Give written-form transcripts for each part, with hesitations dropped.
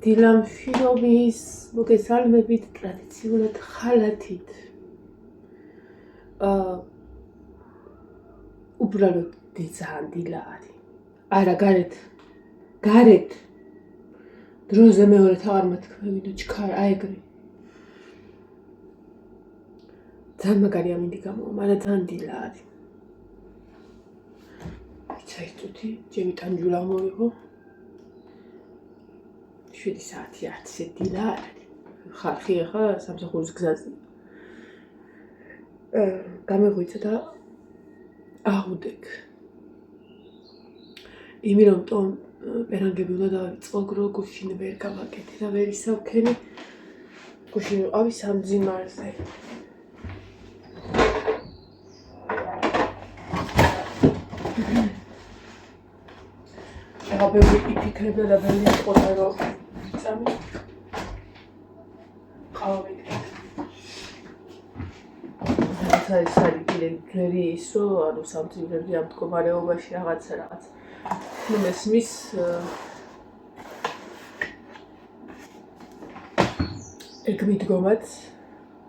დილამშვიდობის მოგესალმებით ტრადიციულად ხალათით. უბრალოდ ძალიან დილა არის. არა, გარეთ. დროზე მეორედ აღარ მათქმევინო ჩქარ, აი ეგრე. ძალიან მაგარი ამინდი გამოვა, მაგრამ ძალიან დილა არის. საერთოდ ჩემი ტანჯულა მოვიღო. 7 საათი არცე დილა არ არის. ხალხი ახლა სამსახურის გზაზე. გამეღვიცა და აღუდეკ. იმიტომ პერანგები უნდა დავიწყო, გუშინ ვერ გავაკეთე და ვერ ისავქენი. გუშინ ვიყავი სამძიმარზე. აღაბები იფიქრებდა და ვერ იყო რომ წამი ყავით. ეს არის ძველი ისო, ანუ სამძიმრები ამ მდგომარეობაში რაღაცა. ნუ მესმის ეგ მიდგომაც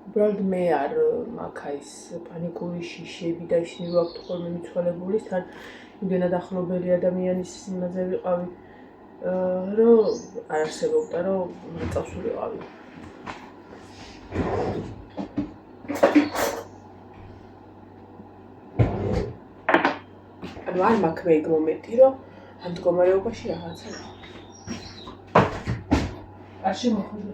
უბრალოდ მე არ მაქვს ის პანიკური შიშები და ისინი რო აქვთ ხოლმე მიცვალებული თან იმდენად ახლობელი ადამიანის იმაზე ვიყავი რომ არ არსებობდა რომ წავსულიყავი. ანუ არ მაქვს მე ეგ მომენტი რომ ამ მდგომარეობაში რაღაცა არ შემოხვდა.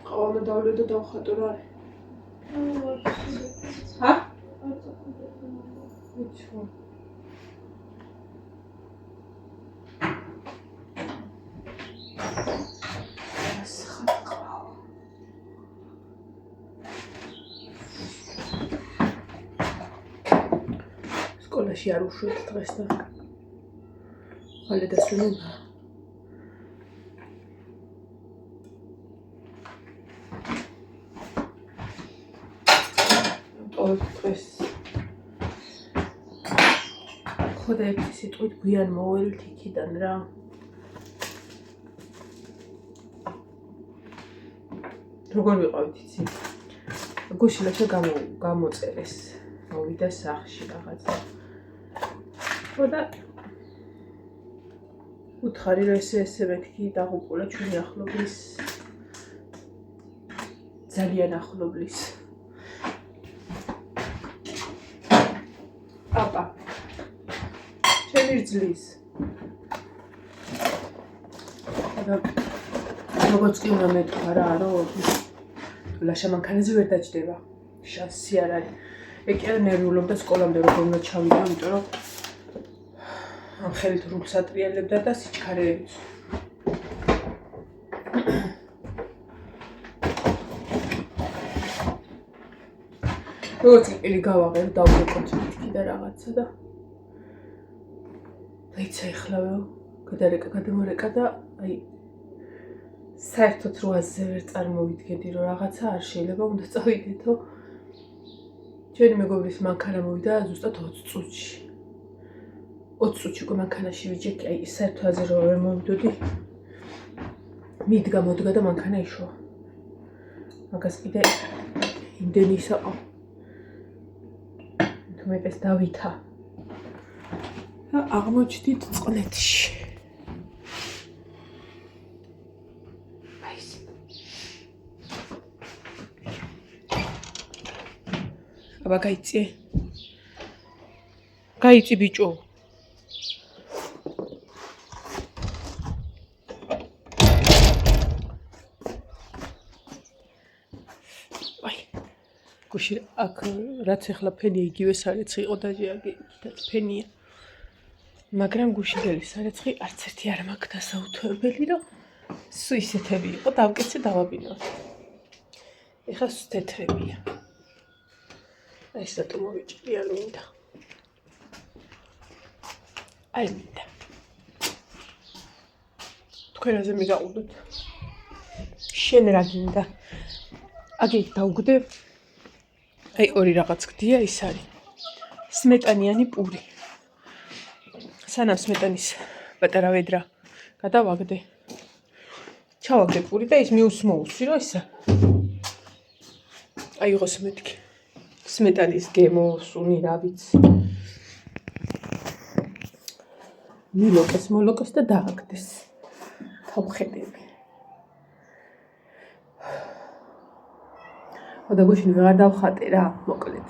ყავა დავle და დავხატო რა არის. ჰა? უჩო. სკოლაში არ უშვით დღეს და ხალე დასრულება. დღეს ხოდა ერთი სიტყვით გვიან მოველთ იქიდან რა. როგორ ვიყავით იცი? გუშინაჩა გამოწერეს. მოვიდა სახლში რაღაცა. ხოდა უთხარი რომ ესე მეთქი დაღუპულა ჩვენი ახლობლის ძალიან ახლობლის. აპა ჩემი რძლის. და როგორც კი უნდა მეთქვა რა რომ ლაშა მანქანაზე ვერ დაჯდება. შანსი არ არის. ეგ კი ნერვიულობდა სკოლამდე რომ უნდა ჩავიდე, იმიტომ რომ ამ ხელით რულს ატრიალებდა და სიჩქარეებით. როგორც კი გავაღებ დავდეკოთ მეთქი და რაღაცა და დაიცა ეხლავეო გადამორეკა და აი საერთოდ 8-ზე ვერ წარმოვიდგენდი რომ რაღაცა არ შეიძლება უნდა წავიდეთო. ჩვენი მეგობრის მანქანა მოვიდა ზუსტად 20 წუთში. 20 წუთში უკვე მანქანაში ვიჯექი, აი საერთოდ რომ ვერ მოვიდოდი. მოდგა და მანქანა იშვა. მაგას კიდე იმდენი ისაყო. თუ მეպես დავითა. და აღმოჩნდით წყლეთში. აბა გაიწი ბიჭო. აი გუში აქ რაც ახლა ფენია იგივე სარეცხი იყო დაჟე ფენია. მაგრამ გუშინდელი სარეცხი არც ერთი არ მაქვს დასაუთებელი რომ სულ ისეთები იყო დავკეცე დავაბინო. ეხლა თეთრებია. აი ეს რატომ მოვიჭრია მინდა. აი მინდა. თქვენაზე მიგაყუდოთ. შენ რა გინდა? აგი დავუგდე. აი ორი რაღაც გდია ის არის. სმეტანიანი პური. სანამ სმეტანის პატარა ვედრა გადავაგდე. ჩავაგდე პური და ის მიუსმოუსი რომ ისა. აი იყოს მეთქი. სმეტანის გემოსუნი რა ვიცი. მოლოკეს და დააგდეს. თავხედები. ხოდა გუშინ ვეღარ დავხატე რა, მოკლედ.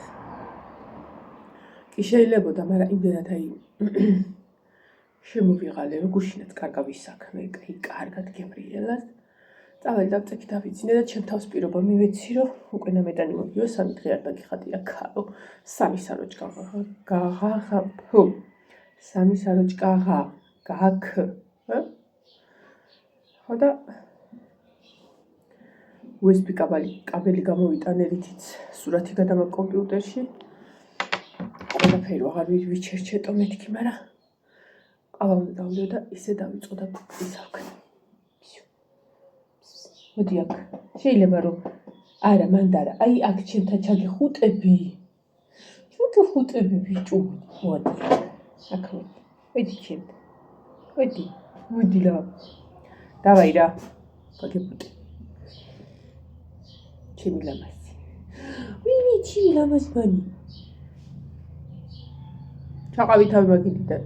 კი შეიძლებოდა, მაგრამ იმდენად აი შემოვიღალე, რომ გუშინაც კარგა ვისაქმე, აი კარგად გემრიელად. წავალ დავწექი დავიძინე და ჩემ თავს პირობა მივეცი, რომ უკვე ნამეტანი მოგიო, 3 დღე არ დაგიხატია ქარო, 3 საროჭკა გაქ. ხოდა USB კაბელი გამოვიტანელითიც სურათი გადამა კომპიუტერში. ყველაფერი აღარ ვიჩერჩეტო მეთქი, მაგრამ ყავამდე დავლიო და ისე დავიწყო და ვისაქმე. მოდი აქ. შეიძლება რომ არა, მანდარა. აი აქ ჩემთან ჩაგიხუტები. ჩაგიხუტები ბიჭო. მოდი. აქ მოდი ჩემთან. მოდი რა. დავაი რა. გაგებუტე. ჩემი ლამაზი. ვინი ჩემი ლამაზი ბანი. ჩაყავი თავი მაგიდიდან.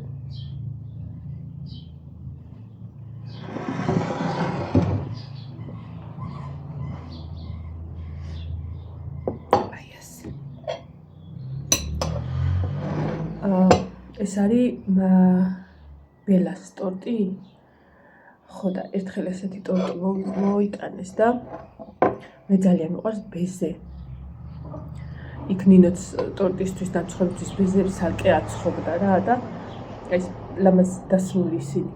ეს არის ბელას ტორტი. ხო და ერთხელ ესეთი ტორტი მოიტანეს და მე ძალიან მიყვარს ბეზე. იქ ნინოც ტორტისთვის დამცხობისთვის ბეზების სალკე აცხობდა რა და ეს ლამაზ დასმული ისინი.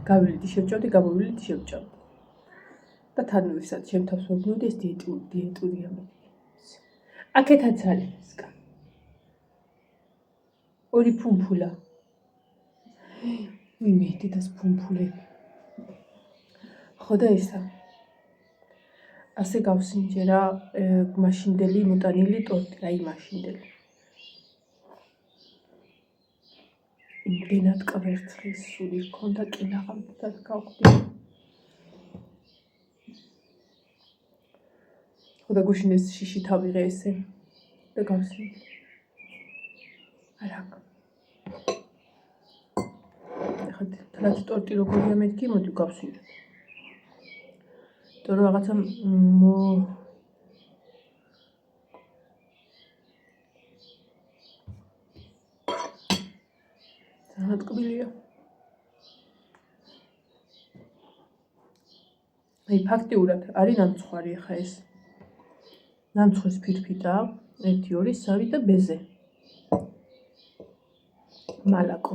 გავივლით შევჭავდი, გამოვივლით შევჭავდი. და თან ვისაც ჩემ თავს მოგნოდი ეს დიეტურია მე. აქეთაც არის კა. ორი ფუმფულა. ვიმედი და ფუმფულები. ხო და ისა. ასე გავსინჯერა მაშინდელი მოტანილი ტორტი, აი მაშინდელი. იმდენად კვერცხის სული ჰქონდა კინაღამდა გავხდი. ხო და გუშინ ეს შიში თავიღე ესე და გავსინჯერა. არა. ხათ ტორტი როგორია მეთქი, მოდი გავსინჯო. თორე რაღაცა ძალიან ტკბილია. აი ფაქტიურად არის ნამცხვარი ხა ეს. ნამცხვრის ფირფიტა 1 2 3 და ბეზე. მალაკო.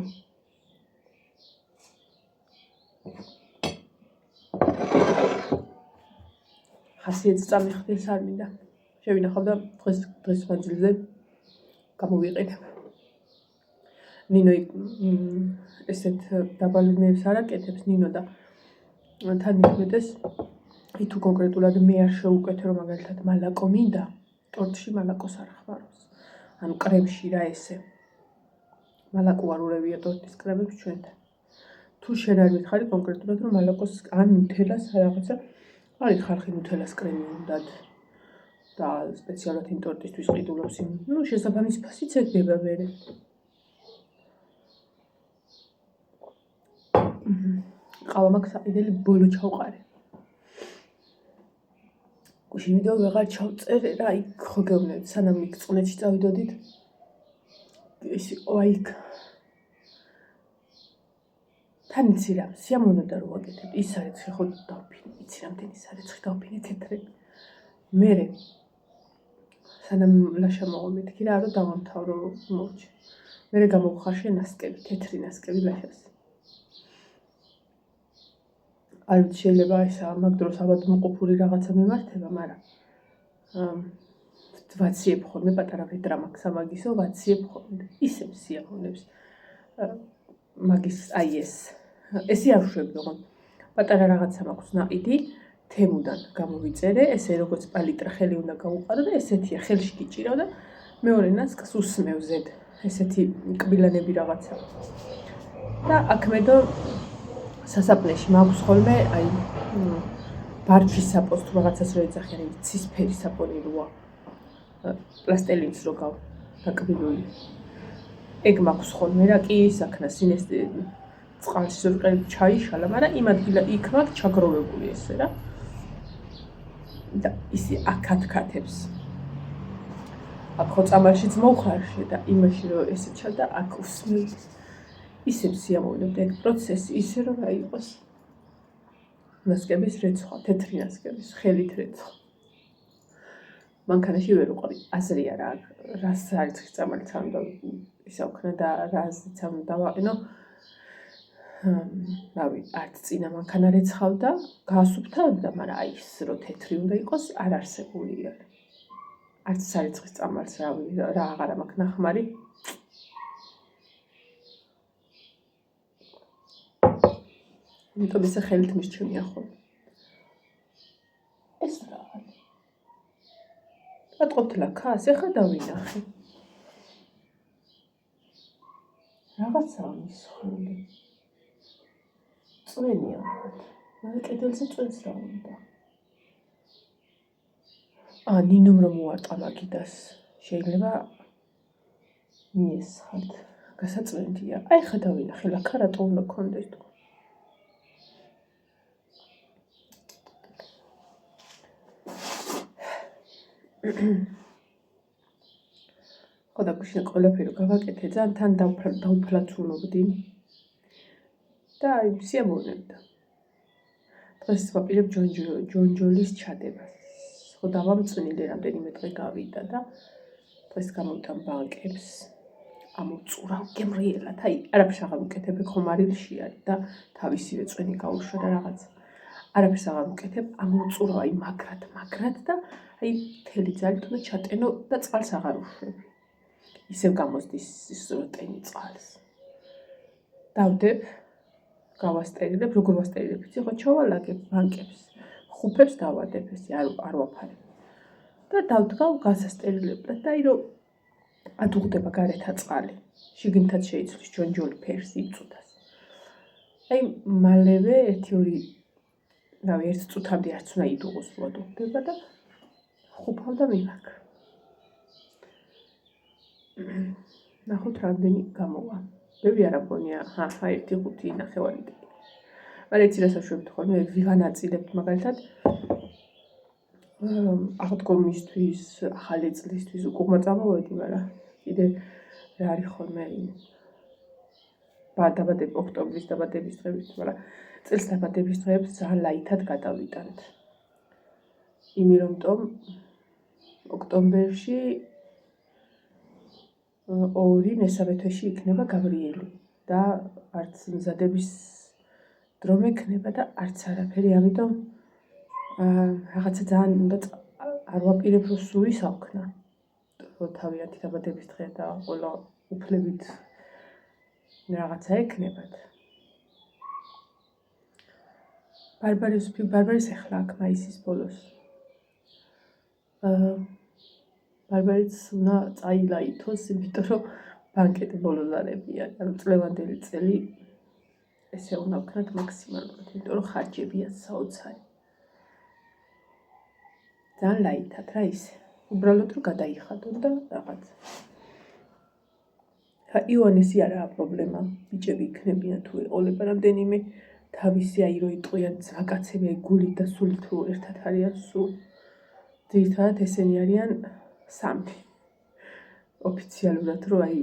ხასიათს წამიხდეს არ მინდა. შევინახავ და დღეს მანძილზე გამოვიყენებ. ნინო ესეთ დაბალნებს არ აკეთებს ნინო და თან მithmetes აი თუ კონკრეტულად მე არ შევუკეთე რომ მაგალითად მალაკო მინდა, ტორტში მალაკოს არ ხმარობს. ანუ კრემში რა ესე. მალაკო არ ურევია ტორტის კრემებს ჩვენთან. თუ შენ არ მითხარი კონკრეტულად რომ მალაკოს ან ნუთელას რაღაცა არის ხალხი ნუთელას კრემი უნდათ და სპეციალურად იმ ტორტისთვის ყიდულობს იმ. ნუ შესაბამის ფასიც ეგდება მერე. ყავა მაქვს საყიდელი ბოლო ჩავყარე. გუშინ ვიდეო ვეღარ ჩავწერე რა, იქ ხო გეუბნებით, სანამ იქ წყნეთში წავიდოდით. ეს იყო აიქ. თან იცი რა, სიამოვნებდა რომ ვაკეთებ. ის სარეცხი ხო დავფინე, იცი რამდენი სარეცხი დავფინე თეთრები. მერე სანამ ლაშა მოვა მეთქი რა, რომ დავამთავრო მოვჭი. მერე გამოვხარშე ნასკები, თეთრი ნასკები ლაშას. არ ვიცი შეიძლება ისა მაგ დროს ავადმყოფური რაღაცა მემართება, მაგრამ ვაციებ ხოლმე პატარა ვედრა მაქვს ამაგისო, ვაციებ ხოლმე. ისე სიამოვნებს მაგის აი ესე არ ვშვები, რომ პატარა რაღაცა მაქვს ნაყიდი თემუდან გამოვიწერე, ესე როგორც პალიტრა ხელი უნდა გავუყარო და ესეთია, ხელში გიჭირავ და მეორე ნასკს უსმევ ზედ, ესეთი კბილანები რაღაცა. და აქ მედო სასაპნეში მაქვს ხოლმე, აი ბარფის საპონს თუ რაღაცას რო ეძახიან, ცისფერი საპონი როა. პლასტელინს რო გავ დაკბილული. ეგ მაქვს ხოლმე რა კი ისაქნა სინესტი წყალში რო ყელი ჩაიშალა, მაგრამ იმ ადგილას იქ მაქვს ჩაგროვებული ესე რა. და ისი აკათქათებს. აქ ხო წამალშიც მოვხარშე და იმაში რომ ესე ჩადა აქ უსმევ. ისევ სიამოვნებდა ეგ პროცესი, ისე რომ რა იყოს. ნასკების რეცხვა, თეთრი ნასკების, ხელით რეცხვა. მანქანაში ვერ უყავი, აზრია რა, რას არის წამალიც უნდა ისა ვქნა და რაზეც უნდა დავაყენო. რავი, არც წინა მანქანა რეცხავდა, გაასუფთავებდა, მაგრამ აი ის რო თეთრი უნდა იყოს, არ არსებული არის. არც სარეცხვის წამალს რავი, რა აღარა მაქვს ნახმარი. იმიტომ ისე ხელით მისჩვენია ხოლმე. ეს რა არის? ატყობთ ლაქას, ეხლა დავინახე. რაღაცაა მის ხული. წვენია. მაგრამ კედელზე წვენს რა უნდა. ნინომ რომ მოარტყა მაგიდას. შეიძლება მიესხათ. გასაწვენდია. აი ხა დავინახე ლაქა რატო უნდა გქონდეს თქო. ხო და გუშინ ყველაფერი გავაკეთე, ძალიან თან დავფლაცუნობდი. და აი სიამოვნებდა. დღეს ვაპირებ ჯონჯოლის ჩადებას. ხო დავამწნილე რამდენიმე დღე გავიდა და დღეს გამოვთან ბანკებს. ამოწურავ გემრიელად, აი არაფერს აღარ ვუკეთებ, ხომ არილში არის და თავისივე წვენი გაუშვა და რაღაც. არაფერს აღარ ვუკეთებ, ამოწურავ აი მაგრად და აი მთელი ძალით უნდა ჩატენო და წყალს აღარ უშვები. ისევ გამოსდის ის როტენი წყალს. დავდებ, გავასტერილებ, როგორ ვასტერილებ, იცი ხო ჩავალაგებ ბანკებს, ხუფებს დავადებ, ესე არ ვაფარებ. და დავდგავ გასასტერილებლად და აი რომ ადუღდება გარეთა წყალი. შიგნითაც შეიცვლის ჯონჯოლი ფერს იწუთას. აი მალევე 1-2 რავი, 1 წუთამდე არც უნდა იდუღოს რო ადუღდება და ხუფავ და მივაქ. ნახოთ რამდენი გამოვა. ბევრი არ ამგონია, 1-5 ნახევარი. მაგრამ იცი რა საშუალებით ხოლმე ვიღანაწილებთ მაგალითად აღდგომისთვის, ახალი წლისთვის უკუღმა წამოვედი, მაგრამ კიდე რა არის ხოლმე დაბადების ოქტომბრის დაბადების დღეებით, მაგრამ წელს დაბადების დღეებს ძალიან ლაითად გადავიტანთ. იმიტომ ოქტომბერში 2 მესამე თვეში იქნება გაბრიელი და არც მზადების დრო მექნება და არც არაფერი, ამიტომ რაღაცა ძალიან უნდა არ ვაპირებ რომ სულ ისავქნა. თავიანთი დაბადების დღე და ყველა უფლებით რაღაცა ექნებათ. ბარბარეს ახლა აქ მაისის ბოლოს. ბარბარიც უნდა წაილაითოს, იმიტომ რომ ბანკეტი ბოლოს არებია. ანუ წლევანდელი წელი ესე უნდა ვქნათ მაქსიმალურად, იმიტომ რომ ხარჯებია საოცარი. ძალიან ლაითად რა ისე. უბრალოდ რომ გადაიხადონ და რაღაც. ივანესი არაა პრობლემა, ბიჭები იქნებიან თუ ეყოლება რამდენიმე თავისი აი რო იტყვიან ზვაკაცები აი გულით და სულით რო ერთად არიან სულ. ძირითადად ესენი არიან 3. ოფიციალურად რო აი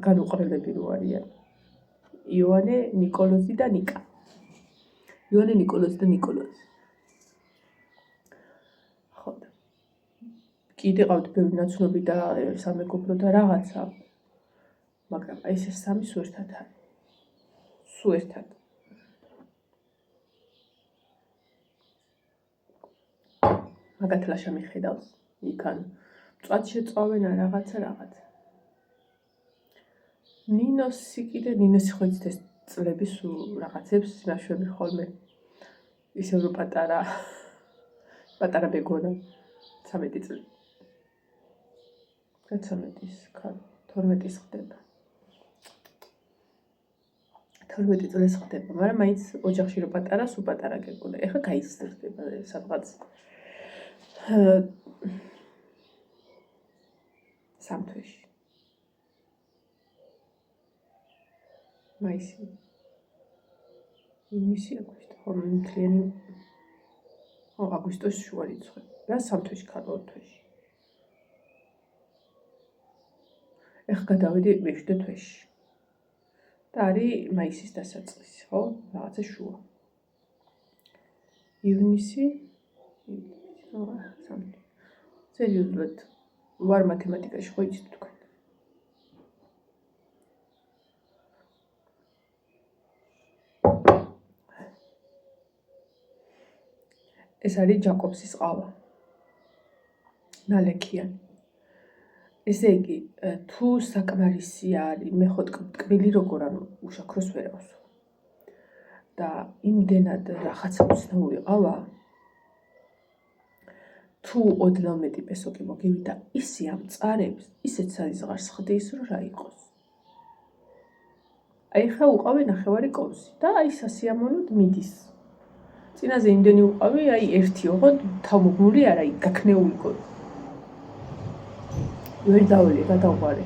განუყრელები რო არიან. ივანე, ნიკოლოზი და ნიკა. ივანე, ნიკოლოზი და ნიკოლოზი. ხო და კიდე ყავთ ბევრი ნაცნობი და სამეგობრო და რაღაცა. მაგრამ აი ეს 3 სულ ერთად არის. სულ ერთად. მაგათ ლაშა მიხედავს იქან. მწვად შეწავენ რაღაცა. ნინოსი ხო იცით ეს წლების რაღაცებს ნაშვები ხოლმე. ისევ რომ პატარა ბეგონა 13 წელი. 13-ის ხარ 12-ის ხდება. 12 წელს ხდება, მაგრამ მაინც ოჯახში რომ პატარა, სულ პატარა გეგონა. ეხლა გაიზრდება სადღაც სამთვეში. მაისი. ივნისი აგვისტო, ხომ მთლიანი აგვისტოს შუა რიცხვი. რა სამთვეში ხარ 2 თვეში. ეხლა გადავედი მე-7 თვეში. და არის მაისის დასაწყისი, ხო? რაღაცა შუა. ივნისი, სამთვე. სერიოზულად ვარ მათემატიკაში, ხო იცით თქვენ? ეს არის ჯაკობსის ყავა. ნალექიანი. ესე იგი, თუ საკმარისი არის, მე ხო ტკბილი როგორ ანუ უშაქროს ვერ ავსო. და იმდენად რაღაცა უცნაური ყავა, თუ ოდნავ მეტი პესოკი მოგივიდა, ისე ამწარებს, ისეც საიზღარს ხდის, რომ რა იყოს. აი ხა უყავი ნახევარი კოვსი და აი სასიამოვნოდ მიდის. წინაზე იმდენი უყავი, აი ერთი ოღონდ თავმოგმული არა, აი გაქნეული გონი. ვერ დაველი, გადავყარე.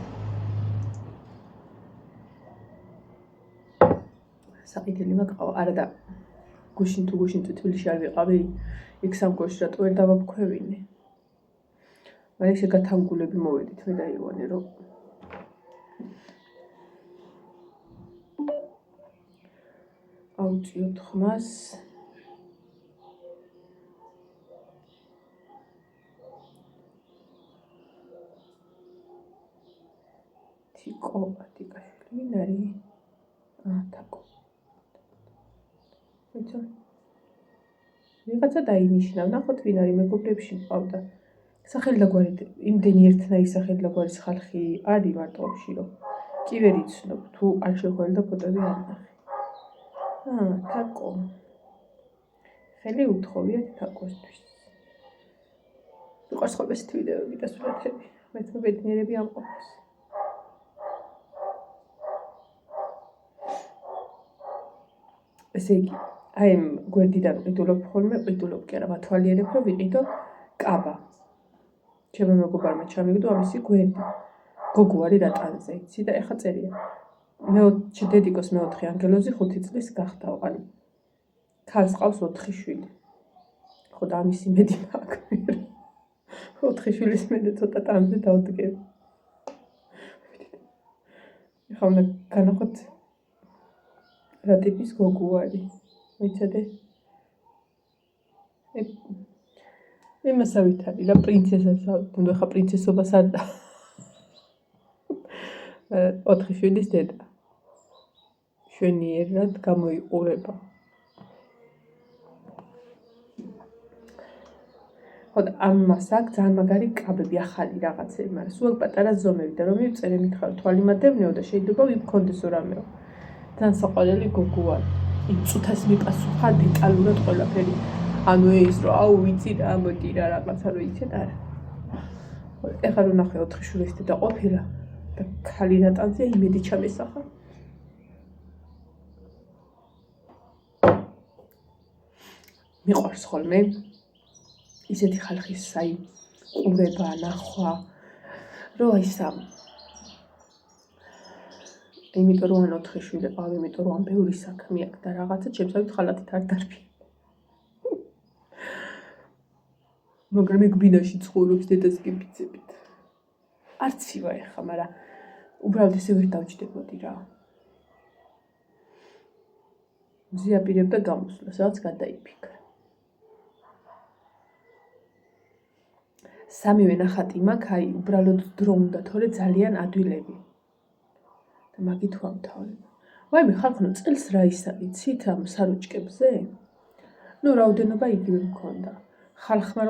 საყიდელი მაკყავა, არა და გუშინ თბილისში არ ვიყავი, იქ სამგოში რატო ვერ დავაფქვევინე. მაგრამ ესე გათანგულები მოვედით მე და ივანე, რომ ავუწიოთ ხმას. თიკო ატიკაშვილი, ვინ არის? თაკო. ვიცი. ვიღაცა დაინიშნა, ნახოთ ვინ არის, მეგობრებში მყავდა. სახელი და გვარი, იმდენი ერთნაირი სახელი და გვარის ხალხი არის მარტოებში, რომ კი ვერ იცნობ, თუ არ შეხველი და ფოტოები არ ნახე. თაკო. ხელი უთხოვიათ თაკოსთვის. მიყვარს ხოლმე ესეთი ვიდეოები და სურათები, მეც მებედნიერები ამყოფს. ესე იგი, აი ამ გვერდიდან ყიდულობ ხოლმე, ყიდულობ კი არა, მათვალიერებ, რომ ვიყიდო კაბა. ჩემო მეგობარმა ჩამიგდო ამისი გვერდი. გოგო არის რატანზე, იცი და ეხა წერია. დედიკოს მეოთხე ანგელოზი 5 წლის გახდა, ანუ ქალს ყავს 4 შვილი. ხო და ამის იმედი მაქვს. 4 შვილის მენდა ცოტა ტანზე დავდგებ. ეხლა უნდა განახოთ რა ტიპის გოგო არის. ვიცოდე? იმასავით არის რა პრინცესას, უნდა ხა პრინცესობას არ და 4 შვილის დედა. შვენიერად გამოიყურება. ხო და ამას აქვს ძალიან მაგარი კაბები, ახალი რაღაცები, მაგრამ სულ პატარა ზომები და რომ მივწერე მითხარ თვალი მატევნეო და შეიძლება ვიფქონდესო რამეო. ძალიან საყვარელი გოგო არის. იმ წუთას მიპასუხა დეტალურად ყველაფერი. ანუ ის რომ აუ ვიცი რა, მოდი რა რაღაცა რომ იცით არა. ეხლა რომ ნახე 4 შვილის დედა ყოფილა და ქალი რატანზე იმედი ჩამესახა. მიყვარს ხოლმე ისეთი ხალხის აი ყურება, ნახვა, რომ აი სამ. იმიტომ რომ 4 შვილი ყავ, იმიტომ რომ ამ ბევრი საქმე აქვს და რაღაცა ჩემსავით ხალათით არ დარბი. მაგრამ ეგ ბინაში ცხოვრობს დედას კი ბიძებით. არც ივა ეხა, მაგრამ უბრალოდ ესე ვერ დავჯდებოდი რა. მზიაპირებდა გამოსვლას, რაც გადაიფიქრა. სამივე ნახატი მაქვს, აი უბრალოდ დრო უნდა თორე ძალიან ადვილები. და მაგით ვამთავრებ. ვაიმე ხალხო წელს რა იცით ამ საროჭკებზე? ნუ რაოდენობა იგივე მქონდა. ხალხმა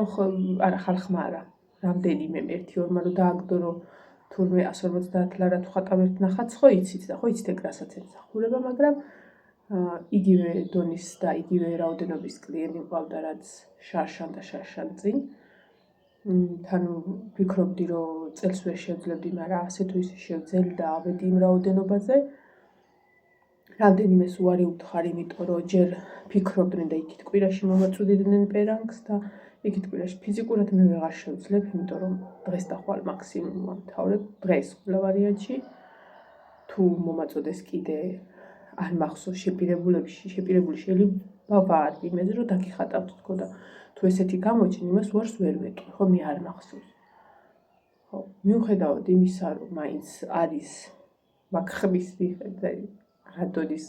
არა, რამდენიმე 1-2-მა რომ დააგდო რომ თურმე 150 ლარა თუ ხატავ ერთ ნახატს ხო იცით და ხო იცით ეგ რასაც ემსახურება, მაგრამ იგივე დონის და იგივე რაოდენობის კლიენტი მყავდა, რაც შარშან და შარშან წინ. თან ვფიქრობდი, რომ წელს ვერ შევძლებდი, მაგრამ ასე თუ ისე შევძელი და ავედი იმ რაოდენობაზე. რამდენიმეს უარი უთხარ, იმიტომ რომ ჯერ ფიქრობდნენ და იქით კვირაში მომაწვდიდნენ პერანგს და იქით კვირაში ფიზიკურად მე ვეღარ შევძლებ, იმიტომ რომ დღეს და ხვალ მაქსიმუმ ვამთავრებ, დღეს ყველა ვარიანტში. თუ მომაწოდეს კიდე არ მახსოვს შეპირებული შეიძლება ვარ იმეზე, რომ დაგიხატავთ თქო და თუ ესეთი გამოჩნი, იმას უარს ვერ ვეტყვი, ხო, მე არ მახსოვს. ხო, მიუხედავად იმისა, რომ მაინც არის მაგ ხმის მიხედვით რადონის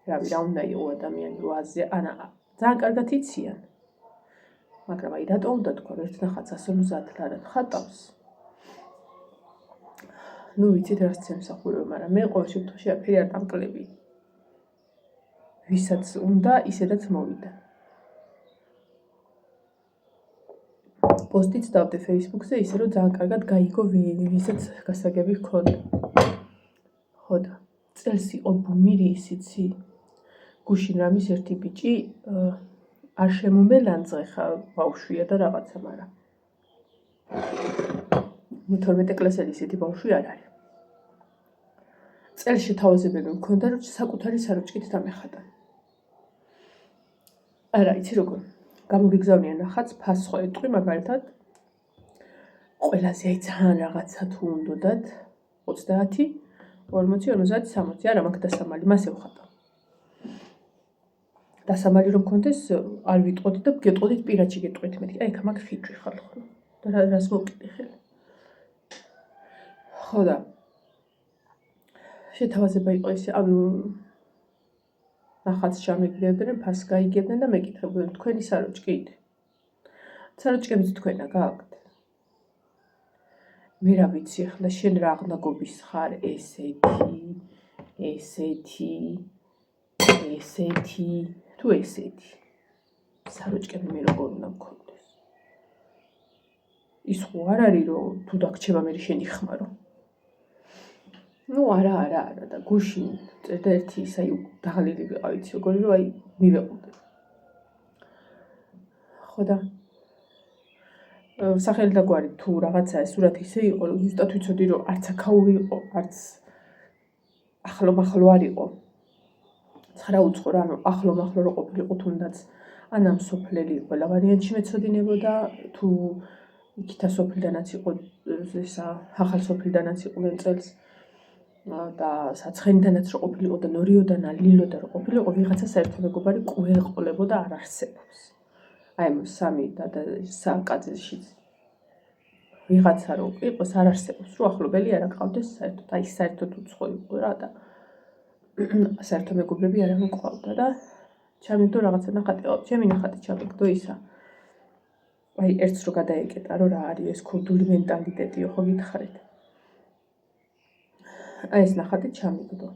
რა უნდა იყო ადამიანი 8-ზე, ანა ძალიან კარგად იციან. მაგრამ აი რატო უნდა თქვა, ერთ ნახატს 150 ლარად ხატავს. ნუ ვიცით რა შემსახურება, მაგრამ მე ყოველ შემთხვევაში არაფერი არ დამკლები. ვისაც უნდა, ისედაც მოვიდა. პოსტიც დავდე Facebook-ზე, ისე რომ ძალიან კარგად გაიგო ვისაც გასაგები ჰქონდა. ხო და წელს იყო ბუმირი ისიცი. გუშინ რამის ერთი ბიჭი არ შემომელანძღე ხა ბავშვია და რაღაცა, მაგრამ 12 კლასელი ისეთი ბავშვი არ არის. წელს შეთავაზებები მქონდა, რომ საკუთარი საროჭკით დამეხატა. არა, იცი როგორ გამოგიგზავნიან ნახატს, ფასს ხო ეტყვი, მაგალითად ყველაზე აი ძალიან რაღაცა თუ უნდათ 30, 40, 50, 60, არა მაგ დასამალი, მასე ვხატავ. დასამალი რომ მქონდეს, არ ვიტყოდი და გეტყოდით პირადში გეტყვით მეთქი. აი, მაგ ხიჭვი ხარ ხო? და რას მოვკიდე ხელი? ხო და შეთავაზება იყო ისე, ანუ ნახატს ჩამიგდებდნენ, ფასს გაიგებდნენ და მეკითხებდნენ, თქვენი საროჭკით. საროჭკებს თქვენა გააქვთ. მე რა ვიცი, ახლა შენ რა აღნაგობის ხარ, ესეთი, თუ ესეთი. საროჭკები მე როგორ უნდა მქონდეს. ის ხო არ არის, რომ თუ დაგჩება მე შენი ხმარო. ნუ არა და გუშინ წერდა ერთი ის აი დაღლილი ვიყავ, იცი როგორი რომ აი მივეყუდე. ხო და სახელი და გვარი თუ რაღაცაა სურათი ისე იყო, რომ ზუსტად ვიცოდი, რომ არც აქაური იყო, არც ახლო არ იყო. 9 უცხო რა, ანუ ახლო რო ყოფილიყო თუნდაც ან ამ სოფლელი ყველა ვარიანტში მეცოდინებოდა, თუ იქითა სოფლიდანაც იყო ესა ახალ სოფლიდანაც იყვნენ წელს და საცხენიდანაც რო ყოფილიყო და ნორიოდან ან ლილოდან რო ყოფილიყო, ვიღაცა საერთო მეგობარი ყვეყოლებოდა არ არსებობს. აი ამ სამი და საკაძეშიც ვიღაცა რო იყოს არ არსებობს, რო ახლობელი არ აკავდეს საერთოდ, აი საერთოდ უცხო იყო რა და საერთო მეგობრები არ მიყავდა და ჩამიგდო რაღაცა ნახატი, ჩემი ნახატი ჩამიგდო ისა. აი ერთს რო გადაეკეტა, რომ რა არის ეს ქურდული მენტალიტეტიო, ხო გითხარით. აი ეს ნახატი ჩამიგდო.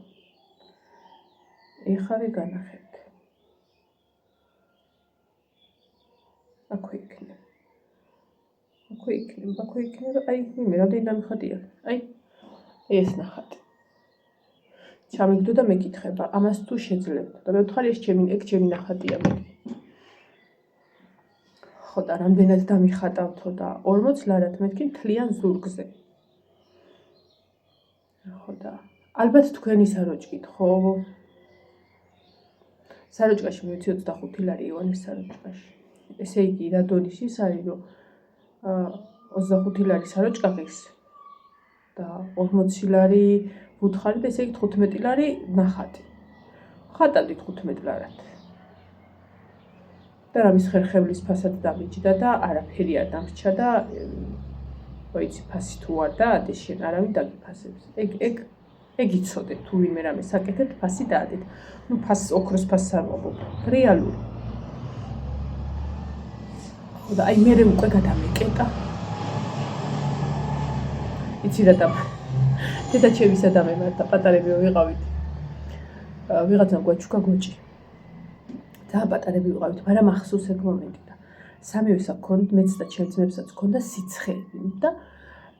ეხავე განახეთ. აქვე იქნება, აი მე რამდენი დამიხატია. აი ეს ნახატი. ჩამიგდო და მეკითხება, ამას თუ შეძლებთ. და მე ვთხარი ეს ჩემი ნახატია მე. ხო და რამდენად დამიხატავთო და 40 ლარად მეთქი მთლიან ზურგზე. ხო და ალბათ თქვენი საროჭკით, ხო? საროჭკაში მე 25 ლარი ივანეს საროჭკაში. ესე იგი რა დონის ის არის, რომ 25 ლარი საროჭკა ღირს და 40 ლარი ვუთხარით, ესე იგი 15 ლარი ნახატი. ხატავდი 15 ლარად. და რამის ხერხევლის ფასად დამიჯდა და არაფერი არ დამრჩა და ოიცი ფასი თუ არ დაადე შენ არავინ დაგიფასებს. ეგ იცოდე თუ ვინმე რამე საკეთებთ, ფასი დაადეთ. ნუ ფასს ოქროს ფასს არ ვაყობ. რეალური. ხო და აი მერე უკვე გადამეკეტა. იცი რა და დედაჩემისა და მე მართა პატარები ვიყავით. ვიღაცამ გვაჩუქა გოჭი. ძალიან პატარები ვიყავით, მაგრამ ახსოვს ეგ მომენტი და სამივეს აქ მეც და ჩემს ძმებსაც ქონდა სიცხეები და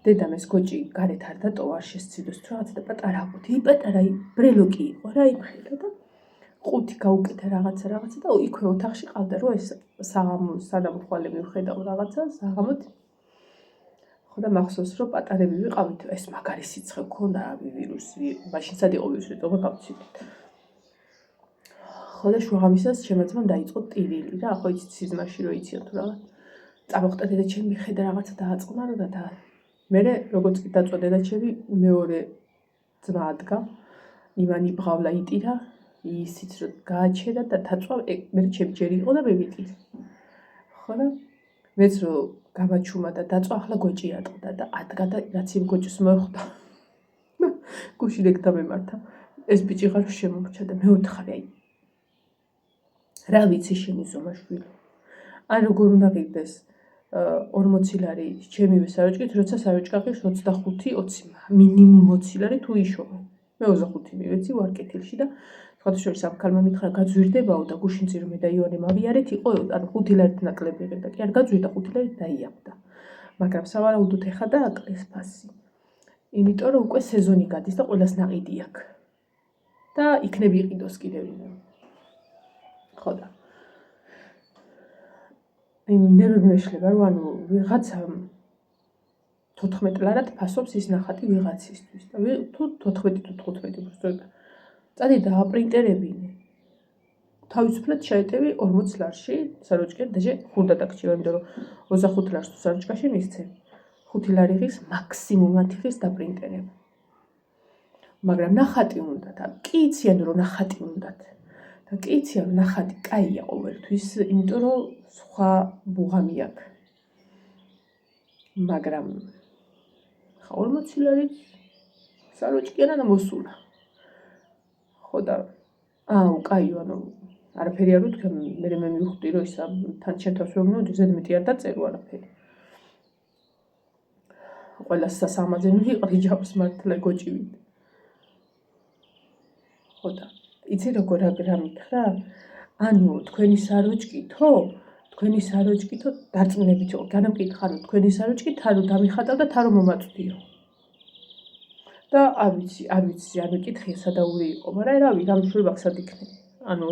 დედამ ეს გოჭი გარეთ არ დატოვა, არ შესცილოს თუ რაღაცა და პატარა აყოთი, პატარა ბრელოკი იყო რა იმხელა და 5 გავუკეთე რაღაცა და იქვე ოთახში ყავდა რომ ეს საღამო სანამ ხვალე მივხედავ რაღაცა საღამოთ ხო და მახსოვს რომ პატარები ვიყავით ეს მაგარი სიცხე გქონდა რავი ვირუსი მაშინ სად იყო ვირუსი თქო გავცილეთ ხო და შუაღამისას ჩემო ძმამ დაიწყო ტირილი რა ხო იცით სიზმარში რო იციან თუ რაღაც წამოხტა დედაჩემი მიხედა რაღაცა დააწყნარა და მე როგორც კი დაწვა დედაჩემი მეორე ძმა ადგა ივანი ბღავლა იტირა ისიც რომ გააჩერა და დაწვა მე ჩემი ჯერი იყო და მე ვიტირე ხო და მეც რომ გამაჩუმა და დაწვა ახლა გოჭი ატყდა და ადგა და რაც იმ გოჭს მოხვდა გუშინ ეგ დამემართა ეს ბიჭი ხარ შემომრჩა და მე ვთხარი აი რა ვიცი შენი ზომაშვილი ან როგორ უნდა გიგდეს 40 ლარი ჩემივე საროჭკით როცა საროჭკა ყის 25-20 მინიმუმ 20 ლარი თუ იშოვე მე 25 მივეცი ვარ კეთილში და სხვადასხვა სამკალმა მითხრა გაძვირდებაო და გუშინ წირმე და იონე მავიარეთ იყო ანუ 5 ლარით ნაკლები იღებდა კი არ გაძვირდა 5 ლარით დაიაბდა მაგრამ სავარაუდოდ ეხა და აკლეს ფასი იმიტომ რომ უკვე სეზონი გადის და ყველას ნაყიდი აქვს და იქნები იყიდოს კიდევ ხო და ნერვი მეშლება რომ ანუ ვიღაცა 14 ლარად ფასობს ის ნახატი ვიღაცისთვის და თუ 14 თუ 15 უბრალოდ წადი დააპრინტერებინე თავისუფლად შეეტევი 40 ლარში საროჭკენ დაჟე ხურდა დაგჭირა იმიტომ რომ 25 ლარს თუ საროჭკაში მისცე 5 ლარი ღირს მაქსიმუმად ღირს დაპრინტერებ მაგრამ ნახატი უნდა და კი იციან რომ ნახატი უნდათ და კი იციან რომ ნახატი კაია ყოველთვის იმიტომ რომ სხვა ბუღამი აქვს მაგრამ ხა 40 ლარი საროჭკიანა და მოსულა ხო და კაიო ანუ არაფერი არ ვთქვა მე მივხვდი რომ ისა თან ჩემ თავს ვეუბნო ზედმეტი არ დაწერო არაფერი ყველას სასამაძე მიყრი ჯავს მართლა გოჭივით ხო და იცი როგორ რა მითხრა ანუ თქვენი საროჭკითო დარწმუნებით იყო განამკითხა რომ თქვენი საროჭკი თარო დამიხატავ და თარო მომაწვდიო და არ ვიცი არ მეკითხე სადაური იყო მაგრამ რავი გამშველი ბაქსად იქნება ანუ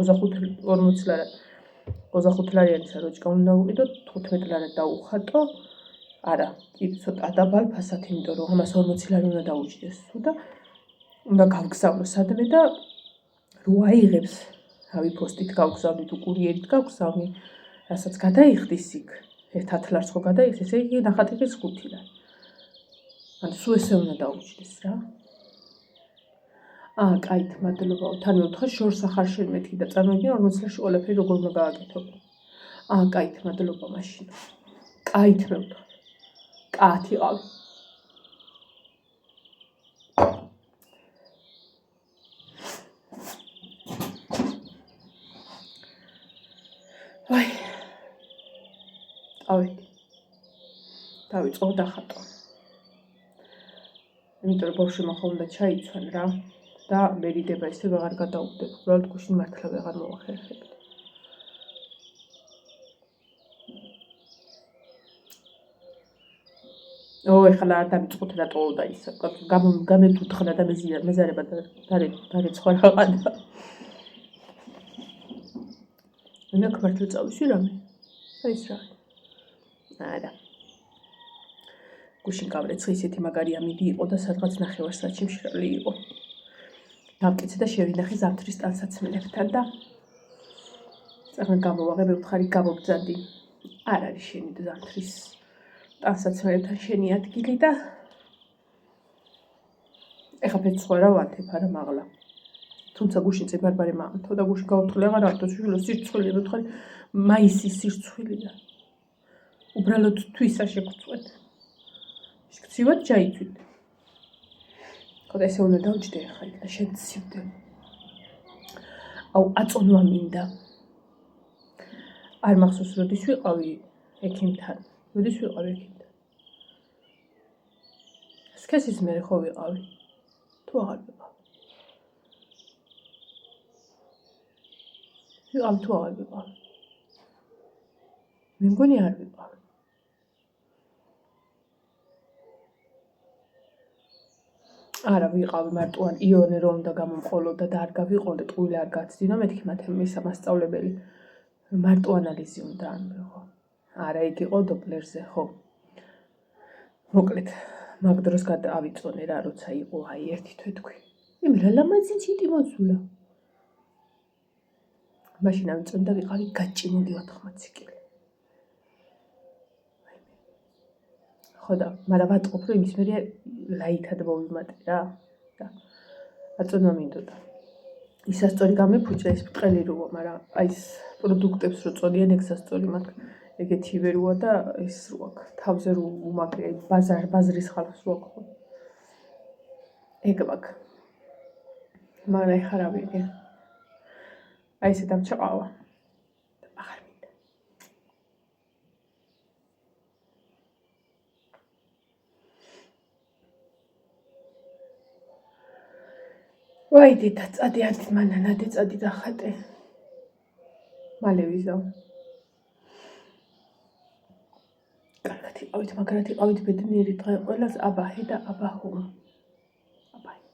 25 ლარიანი საროჭკა უნდა უყიდო 15 ლარად დაუხატო არა კი ცოტა დაბალ ფასად იმიტომ რომ ამას 40 ლარი უნდა დაუჭდეს თუ და უნდა გავგზავნო სადმე და რო აიღებს რავი პოსტით გავგზავნი თუ კურიერით გავგზავნი რასაც გადაიხდის იქ 10 ლარს ხო გადაიხდის ესე იგი ნახატი ღირს 5 ლარი ანუ სულ ესე უნდა დაუჭდეს რა კაით მადლობაო თან მევთხარ შორს ახარ შენ მეთქი და წარმოიდგინე 40 ლარში ყველაფერი როგორ უნდა გააკეთო კაით მადლობა მაშინ კაით მევთხარ კათი ყავი ვაი დავიწყო დახატო იმიტომ რომ ბავშვი მოხდა უნდა ჩაიცვან რა და მე რიდება ისე ვეღარ გადაუგდებ უბრალოდ გუშინ მართლა ვეღარ მოვახერხებდი ეხლა არ დამიწყოთ რატო და ისა გამეთუთხნა და მეზარება დარეცხვა რაღაცა მე მართლა წავისი რამე ეს რა არა გუშინ გავრეცხი ისეთი მაგარი ამინდი იყო და სადღაც ნახევარსაათში მშრალი იყო დავკიცე და შევინახე ზამთრის ტანსაცმელებთან და წაღან გამოვაღე მე ვთხარი გამოგძანდი არ არის შენი ზამთრის ტანსაცმელებთან შენი ადგილი და ეხა ფეცსხვა რა ვათებ არა მაღლა თუმცა გუშინ წებარბარე მამთო და გუშინ გავუთხლე აღარ ავთო შვილო სირცხვილი ვთქვი მაისის სირცხვილია უბრალოდ თვისა შეგწყვეტ შეგცივად ჩაიცვით ხო და ესე უნდა დავჭდე ახლა და შეგცივდე აწონვა მინდა არ მახსოვს როდის ვიყავი ექიმთან სქესის მერე ხო ვიყავი თუ აღარ ვიყავი თუ აღარ ვიყავი მე მგონი არ ვიყავი არა ვიყავი მარტო იონე რომ უნდა გამომყოლოდა და არ გავიყოლე ტყუილი არ გაცდინო მეთქი მასწავლებელი მარტო ანალიზი უნდა ამიღო არა იქ იყო დოპლერზე ხო მოკლედ მაგ დროს ავიწონე რა როცა იყო აი ერთი თვე იმ რა ლამაზი ციტი მოსულა მაშინ ავიწონე და ვიყავი გაჭიმული 80 კილი ხო და მაგრამ ვატყობ რომ იმის მერე ლაითად მოვიმატე რა და აწონა მინდოდა ისასწორი გამიფუჭდა ის ბრტყელი როა მაგრამ აი ეს პროდუქტებს რო წოდიან ეგ სასწორი მაქვს ეგეთი ვეროა და ეს რო აქვს თავზე რო უმაგრე ბაზრის ხალხს რო აქვს ეგ მაქვს მაგრამ ეხლა რა ვიგე აი ესე დამჩაყავა აღარ მინდა ვაი დედა წადი ადით მანანა დეწადი დახატე მალე ვიზავ კარგად იყავით მაგრად იყავით ბედნიერი დღე ყველას აბაჰე და აბაჰო აბაჰე